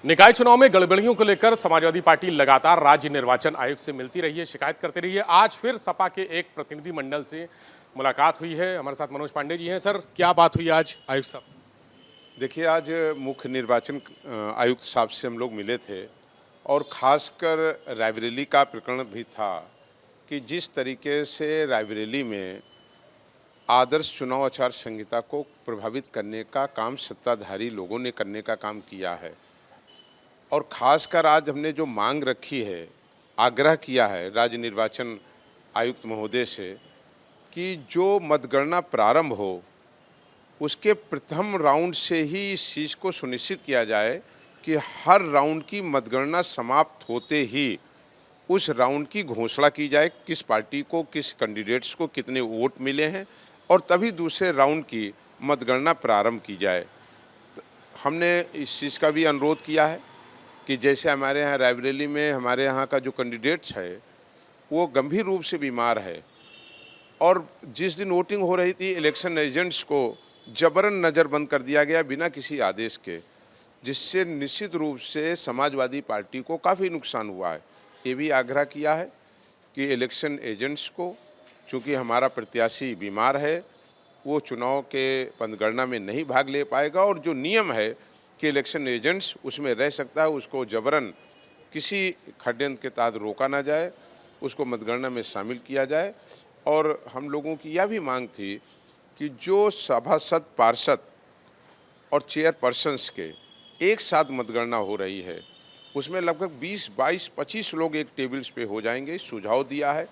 निकाय चुनाव में गड़बड़ियों को लेकर समाजवादी पार्टी लगातार राज्य निर्वाचन आयोग से मिलती रही है, शिकायत करती रही है। आज फिर सपा के एक प्रतिनिधि मंडल से मुलाकात हुई है। हमारे साथ मनोज पांडे जी हैं। सर, क्या बात हुई आज आयुक्त साहब? देखिए, आज मुख्य निर्वाचन आयुक्त साहब से हम लोग मिले थे और ख़ासकर रायबरेली का प्रकरण भी था कि जिस तरीके से रायबरेली में आदर्श चुनाव आचार संहिता को प्रभावित करने का काम सत्ताधारी लोगों ने करने का काम किया है। और ख़ासकर आज हमने जो मांग रखी है, आग्रह किया है राज्य निर्वाचन आयुक्त महोदय से कि जो मतगणना प्रारंभ हो उसके प्रथम राउंड से ही इस चीज़ को सुनिश्चित किया जाए कि हर राउंड की मतगणना समाप्त होते ही उस राउंड की घोषणा की जाए, किस पार्टी को, किस कैंडिडेट्स को कितने वोट मिले हैं, और तभी दूसरे राउंड की मतगणना प्रारंभ की जाए। हमने इस चीज़ का भी अनुरोध किया है कि जैसे हमारे यहाँ रायबरेली में हमारे यहाँ का जो कैंडिडेट्स है वो गंभीर रूप से बीमार है और जिस दिन वोटिंग हो रही थी इलेक्शन एजेंट्स को जबरन नज़रबंद कर दिया गया बिना किसी आदेश के, जिससे निश्चित रूप से समाजवादी पार्टी को काफ़ी नुकसान हुआ है। ये भी आग्रह किया है कि इलेक्शन एजेंट्स को, चूँकि हमारा प्रत्याशी बीमार है, वो चुनाव के मतगणना में नहीं भाग ले पाएगा और जो नियम है कि इलेक्शन एजेंट्स उसमें रह सकता है, उसको जबरन किसी षड्यंत्र के तहत रोका ना जाए, उसको मतगणना में शामिल किया जाए। और हम लोगों की यह भी मांग थी कि जो सभासद, पार्षद और चेयरपर्सन्स के एक साथ मतगणना हो रही है उसमें लगभग 20, 22, 25 लोग एक टेबल्स पे हो जाएंगे। सुझाव दिया है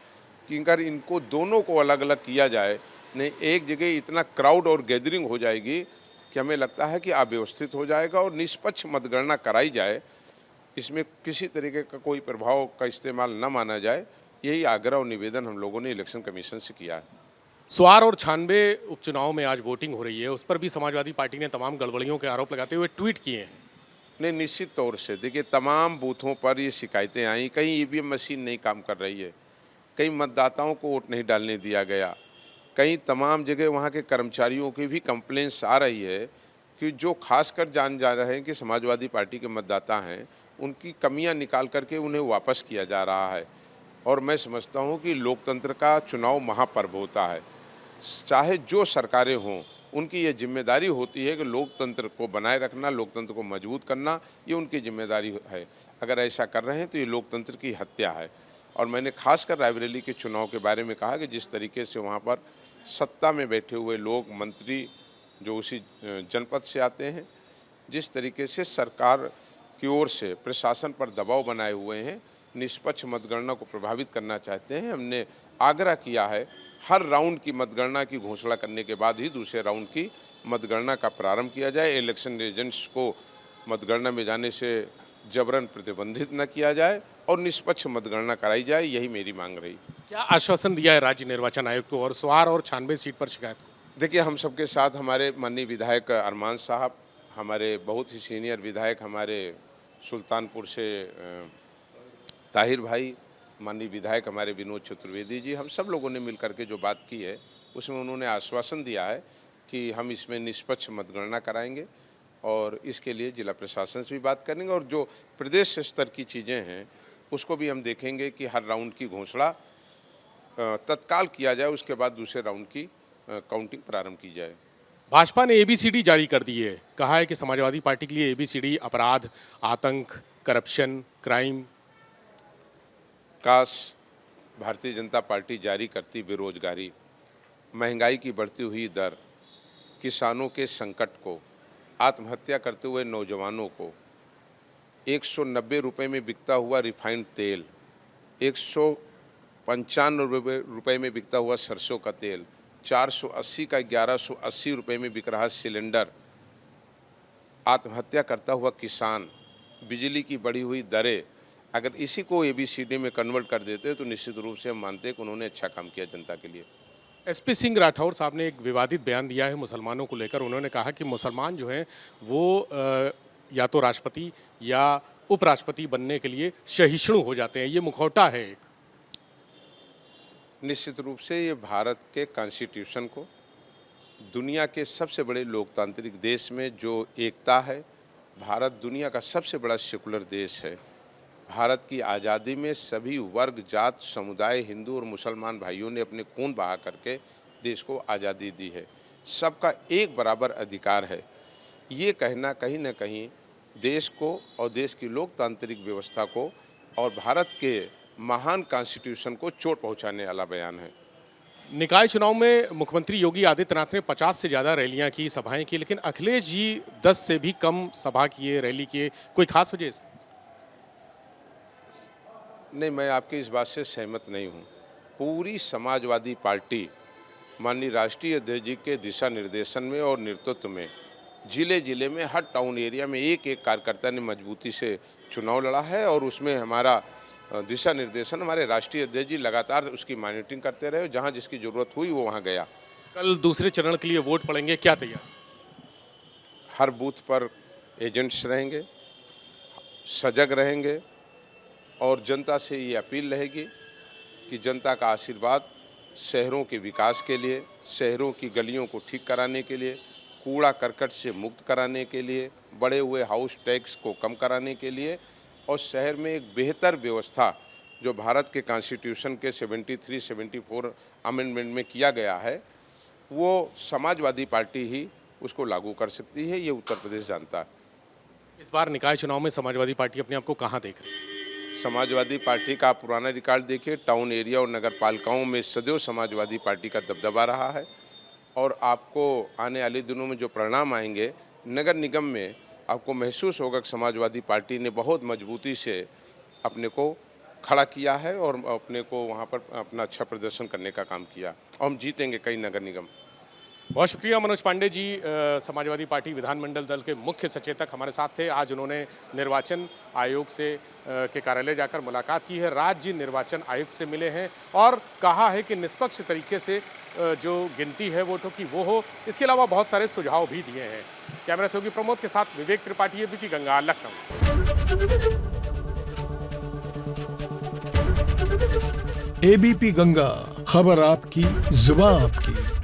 कि अगर इनको दोनों को अलग अलग किया जाए, नहीं एक जगह इतना क्राउड और गैदरिंग हो जाएगी कि हमें लगता है कि अव्यवस्थित हो जाएगा और निष्पक्ष मतगणना कराई जाए, इसमें किसी तरीके का कोई प्रभाव का इस्तेमाल न माना जाए। यही आग्रह और निवेदन हम लोगों ने इलेक्शन कमीशन से किया है। स्वार और 96 उपचुनाव में आज वोटिंग हो रही है, उस पर भी समाजवादी पार्टी ने तमाम गड़बड़ियों के आरोप लगाते हुए ट्वीट किए हैं। नहीं, निश्चित तौर से देखिए, तमाम बूथों पर ये शिकायतें आई। कहीं ईवीएम मशीन नहीं काम कर रही है, कहीं मतदाताओं को वोट नहीं डालने दिया गया, कहीं तमाम जगह वहाँ के कर्मचारियों की भी कंप्लेंट्स आ रही है कि जो खासकर जान जा रहे हैं कि समाजवादी पार्टी के मतदाता हैं, उनकी कमियां निकाल करके उन्हें वापस किया जा रहा है। और मैं समझता हूं कि लोकतंत्र का चुनाव महापर्व होता है, चाहे जो सरकारें हों, उनकी ये जिम्मेदारी होती है कि लोकतंत्र को बनाए रखना, लोकतंत्र को मजबूत करना, ये उनकी जिम्मेदारी है। अगर ऐसा कर रहे हैं तो ये लोकतंत्र की हत्या है। और मैंने खासकर रायबरेली के चुनाव के बारे में कहा कि जिस तरीके से वहाँ पर सत्ता में बैठे हुए लोग, मंत्री जो उसी जनपद से आते हैं, जिस तरीके से सरकार की ओर से प्रशासन पर दबाव बनाए हुए हैं, निष्पक्ष मतगणना को प्रभावित करना चाहते हैं, हमने आग्रह किया है हर राउंड की मतगणना की घोषणा करने के बाद ही दूसरे राउंड की मतगणना का प्रारंभ किया जाए। इलेक्शन एजेंट्स को मतगणना में जाने से जबरन प्रतिबंधित न किया जाए और निष्पक्ष मतगणना कराई जाए, यही मेरी मांग रही। क्या आश्वासन दिया है राज्य निर्वाचन आयोग को और स्वार और 96 सीट पर शिकायत को? देखिए, हम सबके साथ हमारे माननीय विधायक अरमान साहब, हमारे बहुत ही सीनियर विधायक हमारे सुल्तानपुर से ताहिर भाई, माननीय विधायक हमारे विनोद चतुर्वेदी जी, हम सब लोगों ने मिलकर के जो बात की है उसमें उन्होंने आश्वासन दिया है कि हम इसमें निष्पक्ष मतगणना कराएंगे और इसके लिए जिला प्रशासन से भी बात करेंगे और जो प्रदेश स्तर की चीज़ें हैं उसको भी हम देखेंगे कि हर राउंड की घोषणा तत्काल किया जाए, उसके बाद दूसरे राउंड की काउंटिंग प्रारंभ की जाए। भाजपा ने एबीसीडी जारी कर दी है, कहा है कि समाजवादी पार्टी के लिए एबीसीडी अपराध, आतंक, करप्शन, क्राइम। काश भारतीय जनता पार्टी जारी करती बेरोजगारी, महंगाई की बढ़ती हुई दर, किसानों के संकट को, आत्महत्या करते हुए नौजवानों को, 190 रुपये में बिकता हुआ रिफाइंड तेल, 195 रुपये में बिकता हुआ सरसों का तेल, 480 का 1180 रुपये में बिक रहा सिलेंडर, आत्महत्या करता हुआ किसान, बिजली की बढ़ी हुई दरें, अगर इसी को एबीसीडी में कन्वर्ट कर देते तो निश्चित रूप से हम मानते हैं कि उन्होंने अच्छा काम किया जनता के लिए। एसपी सिंह राठौर साहब ने एक विवादित बयान दिया है मुसलमानों को लेकर। उन्होंने कहा कि मुसलमान जो हैं वो या तो राष्ट्रपति या उपराष्ट्रपति बनने के लिए सहिष्णु हो जाते हैं, ये मुखौटा है एक। निश्चित रूप से ये भारत के कॉन्स्टिट्यूशन को, दुनिया के सबसे बड़े लोकतांत्रिक देश में जो एकता है, भारत दुनिया का सबसे बड़ा सेकुलर देश है। भारत की आज़ादी में सभी वर्ग, जात, समुदाय, हिंदू और मुसलमान भाइयों ने अपने खून बहा करके देश को आज़ादी दी है। सबका एक बराबर अधिकार है। ये कहना कहीं न कहीं देश को और देश की लोकतांत्रिक व्यवस्था को और भारत के महान कॉन्स्टिट्यूशन को चोट पहुंचाने वाला बयान है। निकाय चुनाव में मुख्यमंत्री योगी आदित्यनाथ ने 50 से ज़्यादा रैलियां की, सभाएं की, लेकिन अखिलेश जी 10 से भी कम सभा किए, रैली किए। कोई खास वजह इसकी? नहीं, मैं आपकी इस बात से सहमत नहीं हूँ। पूरी समाजवादी पार्टी माननीय राष्ट्रीय अध्यक्ष जी के दिशा निर्देशन में और नेतृत्व में जिले जिले में हर टाउन एरिया में एक एक कार्यकर्ता ने मजबूती से चुनाव लड़ा है और उसमें हमारा दिशा निर्देशन हमारे राष्ट्रीय अध्यक्ष जी लगातार उसकी मॉनिटरिंग करते रहे। जहाँ जिसकी ज़रूरत हुई वो वहाँ गया। कल दूसरे चरण के लिए वोट पड़ेंगे, क्या तैयार? हर बूथ पर एजेंट्स रहेंगे, सजग रहेंगे और जनता से ये अपील रहेगी कि जनता का आशीर्वाद शहरों के विकास के लिए, शहरों की गलियों को ठीक कराने के लिए, कूड़ा करकट से मुक्त कराने के लिए, बढ़े हुए हाउस टैक्स को कम कराने के लिए और शहर में एक बेहतर व्यवस्था जो भारत के कॉन्स्टिट्यूशन के 73-74 अमेंडमेंट में किया गया है, वो समाजवादी पार्टी ही उसको लागू कर सकती है। ये उत्तर प्रदेश जानता है। इस बार निकाय चुनाव में समाजवादी पार्टी अपने आप को कहाँ देख रही है? समाजवादी पार्टी का पुराना रिकॉर्ड देखिए, टाउन एरिया और नगर पालिकाओं में सदैव समाजवादी पार्टी का दबदबा रहा है और आपको आने वाले दिनों में जो परिणाम आएंगे नगर निगम में, आपको महसूस होगा कि समाजवादी पार्टी ने बहुत मजबूती से अपने को खड़ा किया है और अपने को वहाँ पर अपना अच्छा प्रदर्शन करने का काम किया और हम जीतेंगे कई नगर निगम। बहुत शुक्रिया मनोज पांडे जी, समाजवादी पार्टी विधानमंडल दल के मुख्य सचेतक हमारे साथ थे। आज उन्होंने निर्वाचन आयोग से के कार्यालय जाकर मुलाकात की है, राज्य निर्वाचन आयुक्त से मिले हैं और कहा है कि निष्पक्ष तरीके से जो गिनती है वोटों की वो हो। इसके अलावा बहुत सारे सुझाव भी दिए हैं। कैमरा सहयोगी प्रमोद के साथ विवेक त्रिपाठी, एबीपी गंगा, लखनऊ। एबीपी गंगा, खबर आपकी, जुबान आपकी।